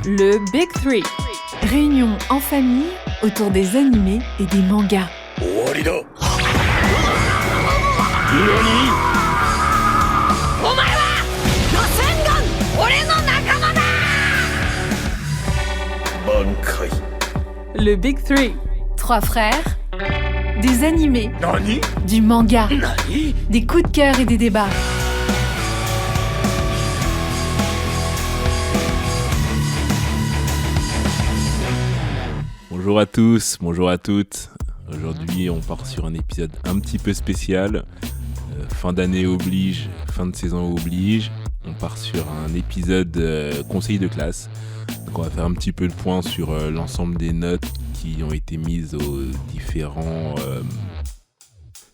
Le Big Three. Réunion en famille autour des animés et des mangas. Le Big Three. 3 frères, des animés, du manga, des coups de cœur et des débats. Bonjour à tous, bonjour à toutes. Aujourd'hui, on part sur un épisode un petit peu spécial. Fin d'année oblige, fin de saison oblige. On part sur un épisode conseil de classe. Donc on va faire un petit peu le point sur l'ensemble des notes qui ont été mises aux différents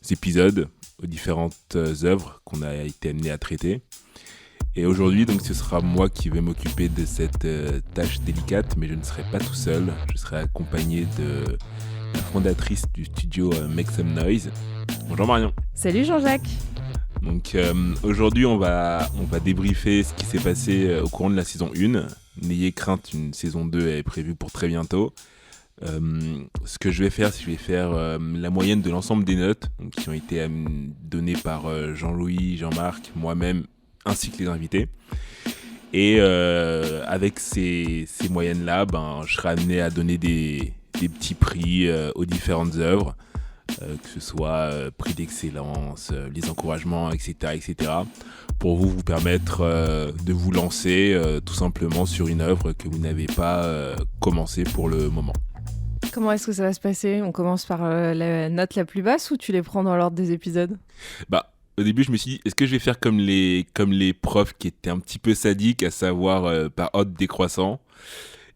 épisodes, aux différentes œuvres qu'on a été amené à traiter. Et aujourd'hui, donc, ce sera moi qui vais m'occuper de cette tâche délicate, mais je ne serai pas tout seul. Je serai accompagné de la fondatrice du studio Make Some Noise. Bonjour Marion. Salut Jean-Jacques. Donc aujourd'hui, on va débriefer ce qui s'est passé au courant de la saison 1. N'ayez crainte, une saison 2 est prévue pour très bientôt. Ce que je vais faire, c'est que je vais faire la moyenne de l'ensemble des notes donc, qui ont été données par Jean-Louis, Jean-Marc, moi-même, ainsi que les invités. Et avec ces moyennes-là, je serai amené à donner des petits prix aux différentes œuvres, que ce soit prix d'excellence, les encouragements, etc., etc., pour vous permettre de vous lancer tout simplement sur une œuvre que vous n'avez pas commencé pour le moment. Comment est-ce que ça va se passer ? On commence par la note la plus basse ou tu les prends dans l'ordre des épisodes ? Au début, je me suis dit, est-ce que je vais faire comme les profs qui étaient un petit peu sadiques, à savoir par ordre décroissant ?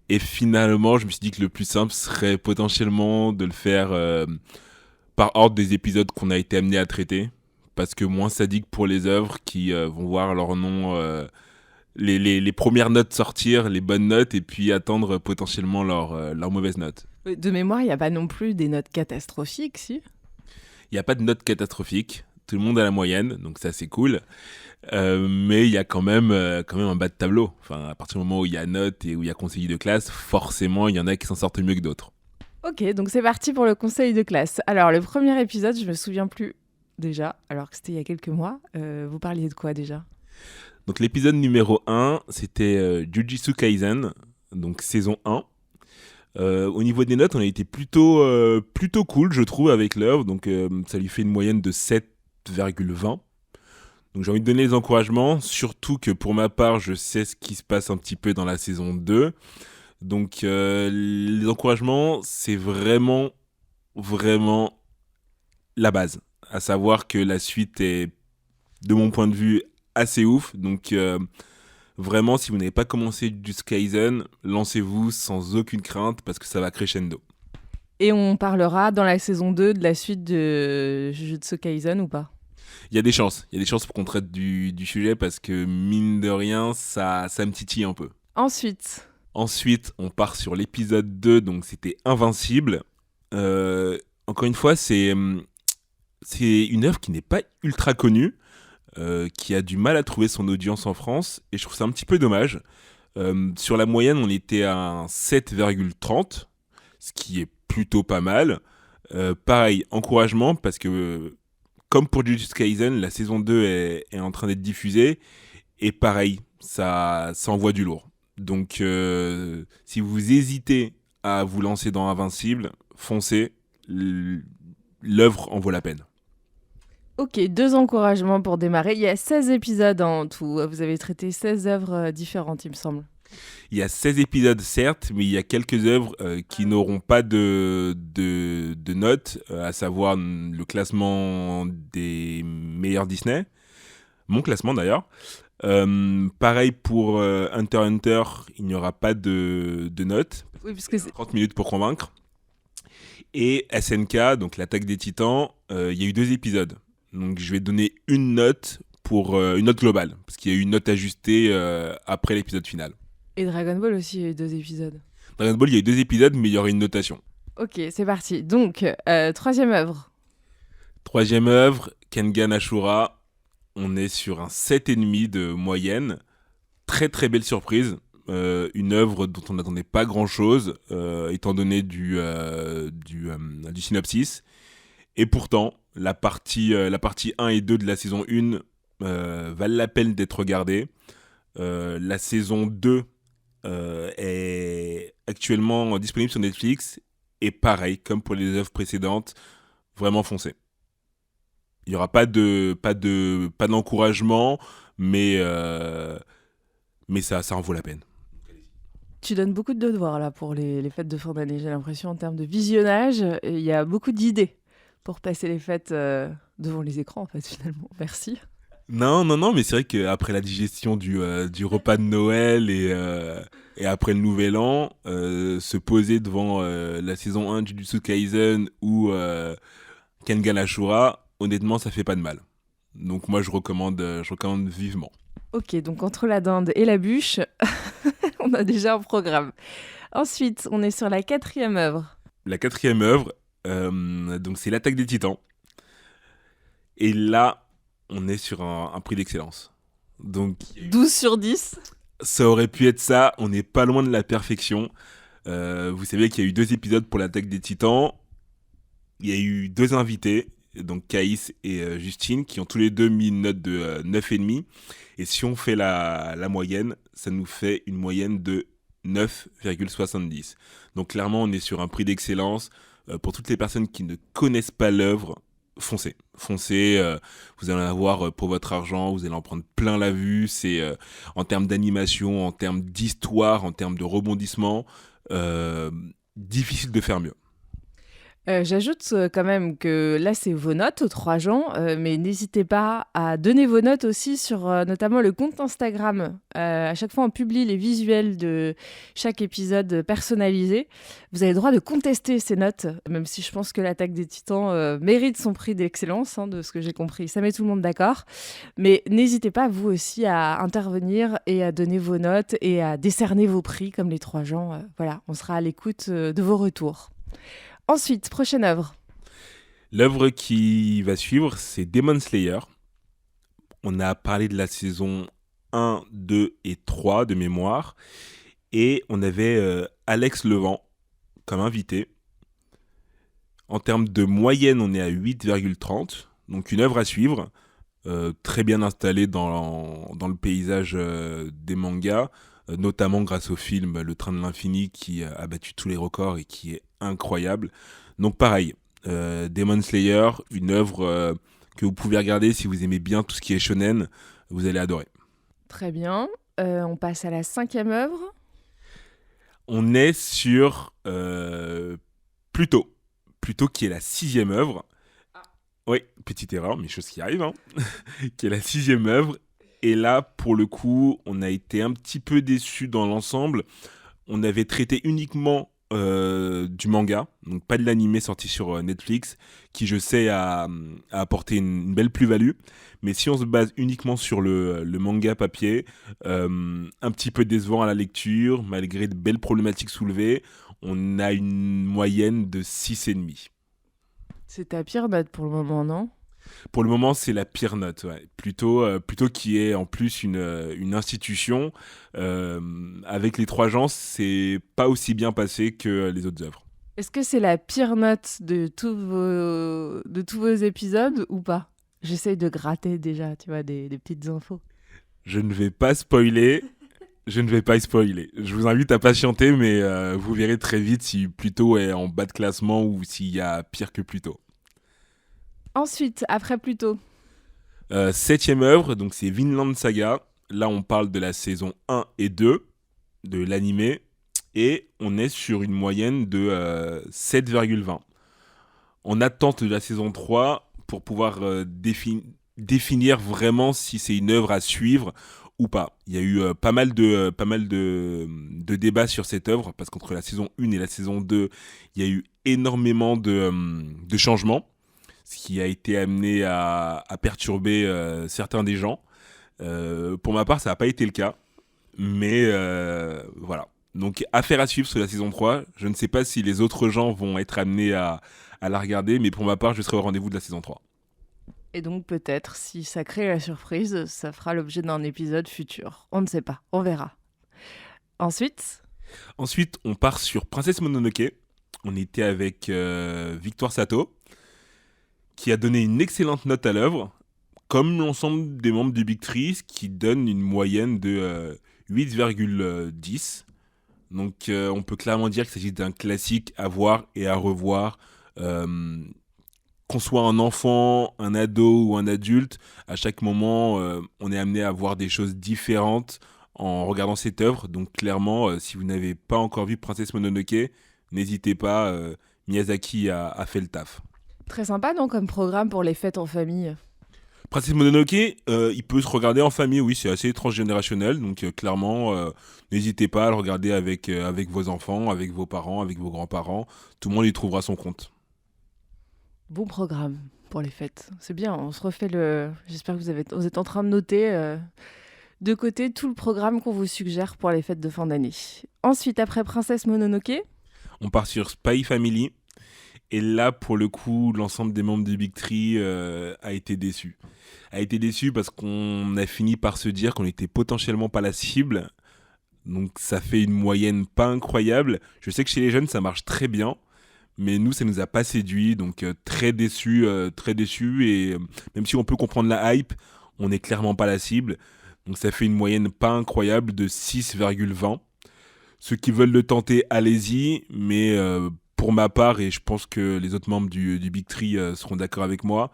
Et finalement, je me suis dit que le plus simple serait potentiellement de le faire par ordre des épisodes qu'on a été amené à traiter. Parce que moins sadique pour les œuvres qui vont voir leur nom, les premières notes sortir, les bonnes notes, et puis attendre potentiellement leur mauvaise note. De mémoire, il n'y a pas non plus des notes catastrophiques, si ? Il n'y a pas de notes catastrophiques. Tout le monde a la moyenne, donc ça c'est cool. Mais il y a quand même un bas de tableau. Enfin, à partir du moment où il y a notes et où il y a conseiller de classe, forcément il y en a qui s'en sortent mieux que d'autres. Ok, donc c'est parti pour le conseil de classe. Alors le premier épisode, je me souviens plus déjà, alors que c'était il y a quelques mois. Vous parliez de quoi déjà ? Donc l'épisode numéro 1, c'était Jujutsu Kaisen, donc saison 1. Au niveau des notes, on a été plutôt cool, je trouve, avec l'œuvre. Donc ça lui fait une moyenne de 7,20. Donc j'ai envie de donner les encouragements, surtout que pour ma part, je sais ce qui se passe un petit peu dans la saison 2. Donc les encouragements, c'est vraiment, vraiment la base. À savoir que la suite est, de mon point de vue, assez ouf. Donc vraiment, si vous n'avez pas commencé du Kaisen, lancez-vous sans aucune crainte parce que ça va crescendo. Et on parlera dans la saison 2 de la suite de Jujutsu Kaisen ou pas ? Il y a des chances pour qu'on traite du sujet parce que mine de rien, ça me titille un peu. Ensuite, on part sur l'épisode 2, donc c'était Invincible. Encore une fois, c'est une œuvre qui n'est pas ultra connue, qui a du mal à trouver son audience en France, et je trouve ça un petit peu dommage. Sur la moyenne, on était à un 7,30, ce qui est plutôt pas mal. Pareil, encouragement, parce que comme pour Jujutsu Kaisen, la saison 2 est en train d'être diffusée, et pareil, ça envoie du lourd. Donc, si vous hésitez à vous lancer dans Invincible, foncez, l'œuvre en vaut la peine. ok, 2 encouragements pour démarrer. Il y a 16 épisodes en tout. Vous avez traité 16 œuvres différentes, il me semble. Il y a 16 épisodes, certes, mais il y a quelques œuvres qui n'auront pas de notes, à savoir le classement des meilleurs Disney, mon classement d'ailleurs. Pareil pour Hunter x Hunter, il n'y aura pas de notes. Oui, parce que c'est 30 minutes pour convaincre. Et SNK, donc l'attaque des titans, il y a eu 2 épisodes. Donc je vais donner une note pour une note globale, parce qu'il y a eu une note ajustée après l'épisode final. Et Dragon Ball aussi, il y a eu 2 épisodes. Dragon Ball, il y a eu 2 épisodes, mais il y aura une notation. Ok, c'est parti. Donc, 3e œuvre. 3e œuvre, Kengan Ashura. On est sur un 7,5 de moyenne. Très très belle surprise. une œuvre dont on n'attendait pas grand-chose, étant donné du synopsis. Et pourtant, la partie 1 et 2 de la saison 1 valent la peine d'être regardée. La saison 2 est actuellement disponible sur Netflix. Et pareil, comme pour les œuvres précédentes, vraiment foncez. Il n'y aura pas d'encouragement, mais ça en vaut la peine. Tu donnes beaucoup de devoirs là pour les fêtes de fin d'année, j'ai l'impression, en termes de visionnage. Il y a beaucoup d'idées pour passer les fêtes devant les écrans, en fait, finalement. Merci. Non, mais c'est vrai qu'après la digestion du repas de Noël et après le Nouvel An, se poser devant la saison 1 du Jujutsu Kaisen ou Kengan Ashura, honnêtement, ça fait pas de mal. Donc moi, je recommande vivement. Ok, donc entre la dinde et la bûche, on a déjà un programme. Ensuite, on est sur la 4e œuvre. La 4e œuvre, donc c'est l'Attaque des Titans. Et là, on est sur un prix d'excellence. Donc 12 sur 10. Ça aurait pu être ça, on n'est pas loin de la perfection. Vous savez qu'il y a eu 2 épisodes pour l'Attaque des Titans. Il y a eu 2 invités, donc Caïs et Justine, qui ont tous les deux mis une note de 9,5. Et si on fait la moyenne, ça nous fait une moyenne de 9,70. Donc clairement, on est sur un prix d'excellence. Pour toutes les personnes qui ne connaissent pas l'œuvre, foncez. Vous allez en avoir pour votre argent, vous allez en prendre plein la vue. C'est en termes d'animation, en termes d'histoire, en termes de rebondissement, difficile de faire mieux. J'ajoute quand même que là, c'est vos notes aux 3 gens, mais n'hésitez pas à donner vos notes aussi sur notamment le compte Instagram. À chaque fois, on publie les visuels de chaque épisode personnalisé. Vous avez le droit de contester ces notes, même si je pense que l'Attaque des Titans mérite son prix d'excellence, de ce que j'ai compris. Ça met tout le monde d'accord. Mais n'hésitez pas, vous aussi, à intervenir et à donner vos notes et à décerner vos prix, comme les 3 gens. Voilà, on sera à l'écoute de vos retours. Ensuite, prochaine œuvre. L'œuvre qui va suivre, c'est Demon Slayer. On a parlé de la saison 1, 2 et 3 de mémoire. Et on avait Alex Levent comme invité. En termes de moyenne, on est à 8,30. Donc une œuvre à suivre. Très bien installée dans le paysage des mangas. Notamment grâce au film Le Train de l'Infini qui a battu tous les records et qui est incroyable. Donc pareil, Demon Slayer, une œuvre que vous pouvez regarder si vous aimez bien tout ce qui est shonen, vous allez adorer. Très bien, on passe à la 5e œuvre. On est sur Pluto qui est la 6e œuvre. Oui, petite erreur, mais chose qui arrive, qui est la 6e œuvre. Et là, pour le coup, on a été un petit peu déçus dans l'ensemble. On avait traité uniquement du manga, donc pas de l'animé sorti sur Netflix, qui je sais a apporté une belle plus-value. Mais si on se base uniquement sur le manga papier, un petit peu décevant à la lecture, malgré de belles problématiques soulevées, on a une moyenne de 6,5. C'est ta pire note pour le moment, non ? Pour le moment, c'est la pire note, ouais. Plutôt qui est en plus une institution. Avec les 3 gens, c'est pas aussi bien passé que les autres œuvres. Est-ce que c'est la pire note de tous vos épisodes ou pas ? J'essaye de gratter déjà, tu vois, des petites infos. Je ne vais pas spoiler. Je vous invite à patienter, mais vous verrez très vite si Pluto est en bas de classement ou s'il y a pire que Pluto. Ensuite, après Pluto. 7e œuvre, donc c'est Vinland Saga. Là, on parle de la saison 1 et 2 de l'animé. Et on est sur une moyenne de 7,20. On attend de la saison 3 pour pouvoir définir vraiment si c'est une œuvre à suivre ou pas. Il y a eu pas mal de débats sur cette œuvre, parce qu'entre la saison 1 et la saison 2, il y a eu énormément de changements, ce qui a été amené à perturber certains des gens. Pour ma part, ça n'a pas été le cas, mais voilà. Donc, affaire à suivre sur la saison 3. Je ne sais pas si les autres gens vont être amenés à la regarder, mais pour ma part, je serai au rendez-vous de la saison 3. Et donc, peut-être, si ça crée la surprise, ça fera l'objet d'un épisode futur. On ne sait pas, on verra. Ensuite, on part sur Princesse Mononoke. On était avec Victoire Sato, qui a donné une excellente note à l'œuvre, comme l'ensemble des membres du Big Three, qui donne une moyenne de 8,10. Donc on peut clairement dire qu'il s'agit d'un classique à voir et à revoir. Qu'on soit un enfant, un ado ou un adulte, à chaque moment, on est amené à voir des choses différentes en regardant cette œuvre. Donc clairement, si vous n'avez pas encore vu Princesse Mononoke, n'hésitez pas, Miyazaki a fait le taf. très sympa, non, comme programme pour les fêtes en famille. Princesse Mononoke, il peut se regarder en famille, oui, c'est assez transgénérationnel, donc clairement, n'hésitez pas à le regarder avec vos enfants, avec vos parents, avec vos grands-parents, tout le monde y trouvera son compte. Bon programme pour les fêtes. C'est bien, on se refait le... J'espère que vous êtes en train de noter de côté tout le programme qu'on vous suggère pour les fêtes de fin d'année. Ensuite, après Princesse Mononoke, On part sur Spy Family, et là, pour le coup, l'ensemble des membres du Big Three a été déçu. A été déçu parce qu'on a fini par se dire qu'on était potentiellement pas la cible, donc ça fait une moyenne pas incroyable. Je sais que chez les jeunes, ça marche très bien, mais nous, ça nous a pas séduit, donc très déçu, et même si on peut comprendre la hype, on n'est clairement pas la cible. Donc ça fait une moyenne pas incroyable de 6,20. Ceux qui veulent le tenter, allez-y, mais pour ma part, et je pense que les autres membres du Big Three seront d'accord avec moi,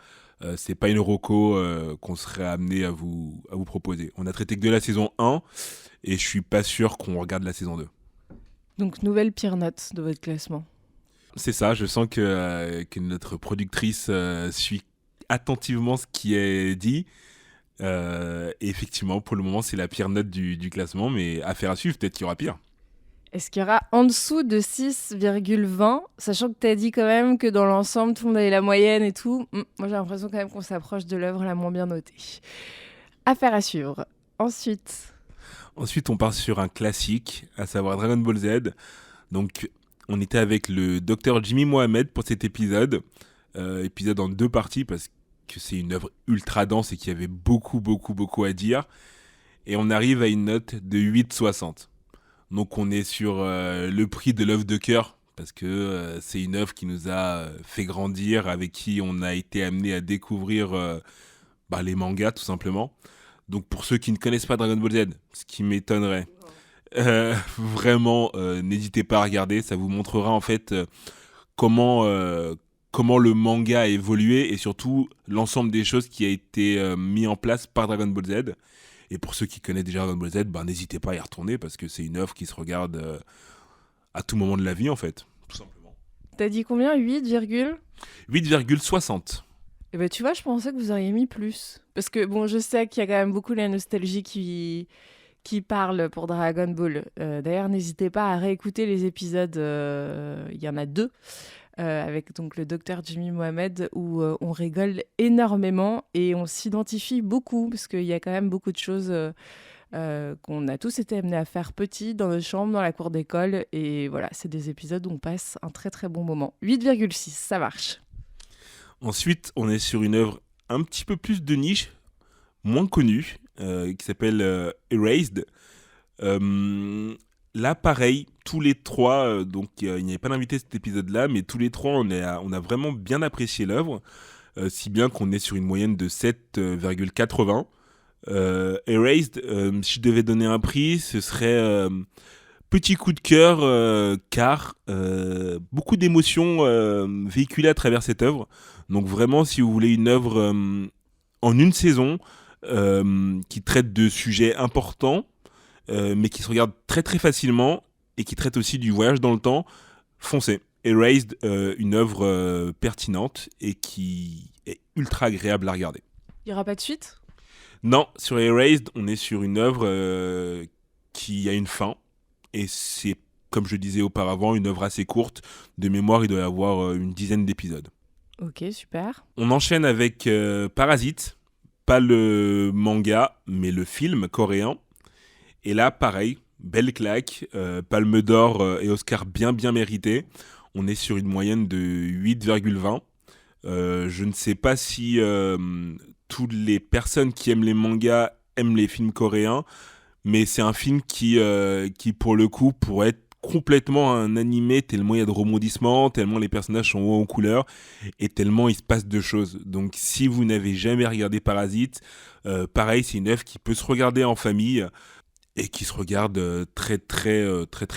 c'est pas une reco qu'on serait amené à vous proposer. On a traité que de la saison 1, et je suis pas sûr qu'on regarde la saison 2. donc nouvelle pire note de votre classement. C'est ça, je sens que notre productrice suit attentivement ce qui est dit. Et effectivement, pour le moment, c'est la pire note du classement, mais affaire à suivre, peut-être qu'il y aura pire. Est-ce qu'il y aura en dessous de 6,20, sachant que tu as dit quand même que dans l'ensemble, tout le monde avait la moyenne et tout. Moi, j'ai l'impression quand même qu'on s'approche de l'œuvre la moins bien notée. Affaire à suivre. Ensuite, on part sur un classique, à savoir Dragon Ball Z. Donc, on était avec le docteur Jimmy Mohamed pour cet épisode. Épisode en 2 parties parce que c'est une œuvre ultra dense et qu'il y avait beaucoup, beaucoup, beaucoup à dire. Et on arrive à une note de 8,60. Donc, on est sur le prix de l'œuvre de cœur parce que c'est une œuvre qui nous a fait grandir, avec qui on a été amené à découvrir les mangas, tout simplement. Donc, pour ceux qui ne connaissent pas Dragon Ball Z, ce qui m'étonnerait, vraiment, n'hésitez pas à regarder. Ça vous montrera en fait comment le manga a évolué et surtout l'ensemble des choses qui a été mis en place par Dragon Ball Z. Et pour ceux qui connaissent déjà Dragon Ball Z, n'hésitez pas à y retourner parce que c'est une œuvre qui se regarde à tout moment de la vie en fait, tout simplement. T'as dit combien 8,60. Eh ben, tu vois, je pensais que vous auriez mis plus. Parce que, bon, je sais qu'il y a quand même beaucoup la nostalgie qui parle pour Dragon Ball. D'ailleurs, n'hésitez pas à réécouter les épisodes, il y en a 2, avec donc le docteur Jimmy Mohamed, où on rigole énormément et on s'identifie beaucoup, parce qu'il y a quand même beaucoup de choses qu'on a tous été amenés à faire petits dans nos chambres, dans la cour d'école. Et voilà, c'est des épisodes où on passe un très très bon moment. 8,6, ça marche. Ensuite, on est sur une œuvre un petit peu plus de niche, moins connue, qui s'appelle Erased. Là, pareil, tous les trois, donc il n'y avait pas d'invité cet épisode-là, mais tous les trois, on a vraiment bien apprécié l'œuvre, si bien qu'on est sur une moyenne de 7,80. Erased, si je devais donner un prix, ce serait petit coup de cœur, car beaucoup d'émotions véhiculées à travers cette œuvre. Donc vraiment, si vous voulez une œuvre en une saison, qui traite de sujets importants, mais qui se regarde très très facilement et qui traite aussi du voyage dans le temps, foncez. Erased, une œuvre pertinente et qui est ultra agréable à regarder. Il n'y aura pas de suite ? Non, sur Erased, on est sur une œuvre qui a une fin, et c'est, comme je disais auparavant, une œuvre assez courte. De mémoire, il doit y avoir une dizaine d'épisodes. Ok, super. On enchaîne avec Parasite, pas le manga, mais le film coréen. Et là, pareil, belle claque, Palme d'Or et Oscar bien bien mérité. On est sur une moyenne de 8,20. Je ne sais pas si toutes les personnes qui aiment les mangas aiment les films coréens, mais c'est un film qui pour le coup, pourrait être complètement un animé, tellement il y a de rebondissements, tellement les personnages sont hauts en couleur, et tellement il se passe de choses. Donc si vous n'avez jamais regardé Parasite, pareil, c'est une œuvre qui peut se regarder en famille, et qui se regarde très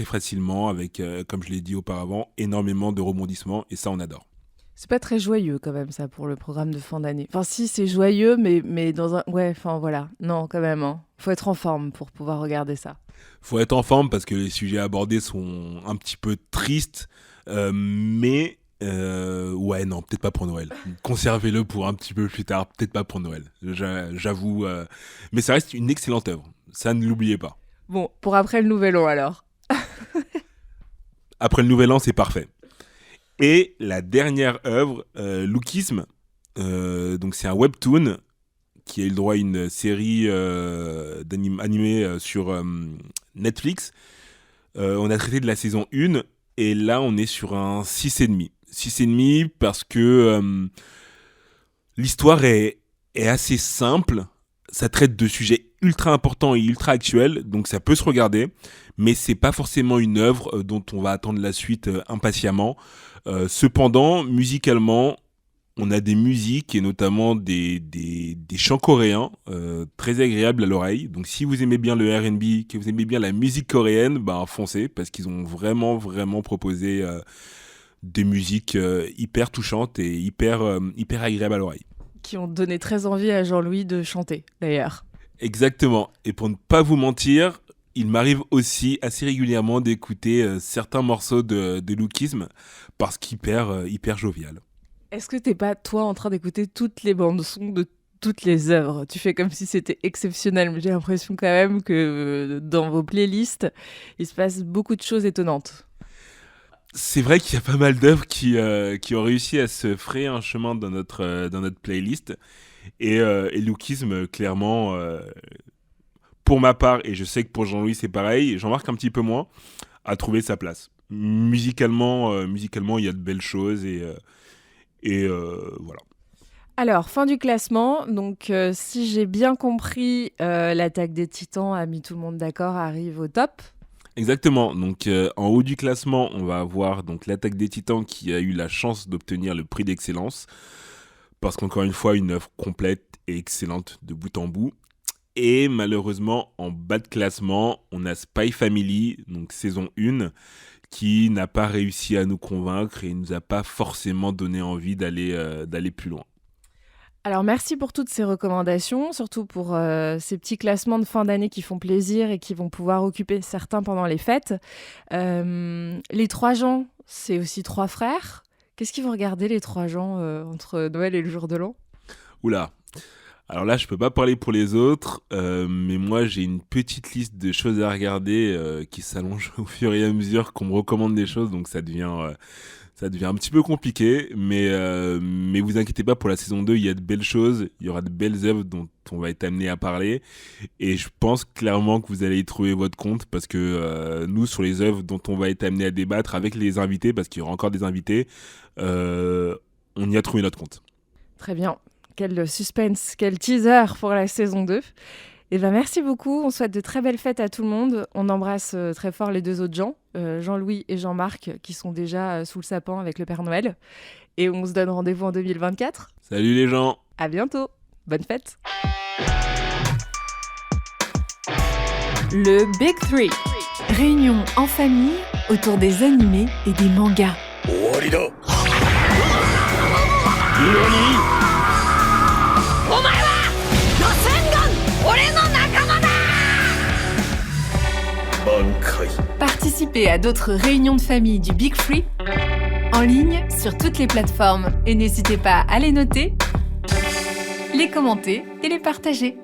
facilement, avec, comme je l'ai dit auparavant, énormément de rebondissements, et ça on adore. C'est pas très joyeux quand même ça pour le programme de fin d'année. Enfin si, c'est joyeux, mais dans un... Ouais, enfin voilà. Non, quand même. Hein. Faut être en forme pour pouvoir regarder ça. Faut être en forme parce que les sujets abordés sont un petit peu tristes, mais ouais, non, peut-être pas pour Noël. Conservez-le pour un petit peu plus tard, peut-être pas pour Noël. J'avoue, mais ça reste une excellente œuvre. Ça, ne l'oubliez pas. Bon, pour après le Nouvel An alors. Après le Nouvel An, c'est parfait. Et la dernière œuvre, Lookism, donc c'est un webtoon qui a eu le droit à une série animée sur Netflix. On a traité de la saison 1 et là on est sur un 6,5. 6,5 parce que l'histoire est assez simple. Ça traite de sujets ultra importants et ultra actuels, donc ça peut se regarder, mais c'est pas forcément une œuvre dont on va attendre la suite impatiemment. Cependant, musicalement, on a des musiques et notamment des chants coréens très agréables à l'oreille. Donc si vous aimez bien le R&B, que vous aimez bien la musique coréenne, bah foncez, parce qu'ils ont vraiment proposé des musiques hyper touchantes et hyper agréables à l'oreille. Qui ont donné très envie à Jean-Louis de chanter, d'ailleurs. Exactement. Et pour ne pas vous mentir, il m'arrive aussi assez régulièrement d'écouter certains morceaux de Lookism parce qu'hyper jovial. Est-ce que t'es pas, toi, en train d'écouter toutes les bandes-son de toutes les œuvres ? Tu fais comme si c'était exceptionnel, mais j'ai l'impression quand même que dans vos playlists, il se passe beaucoup de choses étonnantes. C'est vrai qu'il y a pas mal d'œuvres qui ont réussi à se frayer un chemin dans notre playlist. Et Lookism, clairement, pour ma part, et je sais que pour Jean-Louis c'est pareil, Jean-Marc un petit peu moins, a trouvé sa place. Musicalement, il y a de belles choses et voilà. Alors, fin du classement. Donc, si j'ai bien compris, l'attaque des Titans a mis tout le monde d'accord, arrive au top. Exactement. Donc, en haut du classement, on va avoir donc l'attaque des Titans qui a eu la chance d'obtenir le prix d'excellence. Parce qu'encore une fois, une œuvre complète et excellente de bout en bout. Et malheureusement, en bas de classement, on a Spy Family, donc saison 1, qui n'a pas réussi à nous convaincre et nous a pas forcément donné envie d'aller plus loin. Alors, merci pour toutes ces recommandations, surtout pour ces petits classements de fin d'année qui font plaisir et qui vont pouvoir occuper certains pendant les fêtes. Les 3 gens, c'est aussi 3 frères. Qu'est-ce qu'ils vont regarder, les 3 gens, entre Noël et le jour de l'an ? Oula. Alors là, je peux pas parler pour les autres, mais moi, j'ai une petite liste de choses à regarder qui s'allonge au fur et à mesure qu'on me recommande des choses, donc ça devient un petit peu compliqué, mais vous inquiétez pas, pour la saison 2, il y a de belles choses, il y aura de belles œuvres dont on va être amené à parler, et je pense clairement que vous allez y trouver votre compte, parce que nous, sur les œuvres dont on va être amené à débattre avec les invités, parce qu'il y aura encore des invités, on y a trouvé notre compte. Très bien. Quel suspense, quel teaser pour la saison 2. Et ben merci beaucoup, on souhaite de très belles fêtes à tout le monde. On embrasse très fort les 2 autres gens, Jean-Louis et Jean-Marc, qui sont déjà sous le sapin avec le Père Noël. Et on se donne rendez-vous en 2024. Salut les gens. À bientôt. Bonne fête. Le Big Three. Réunion en famille autour des animés et des mangas. Participez à d'autres réunions de famille du Big Three en ligne sur toutes les plateformes et n'hésitez pas à les noter, les commenter et les partager.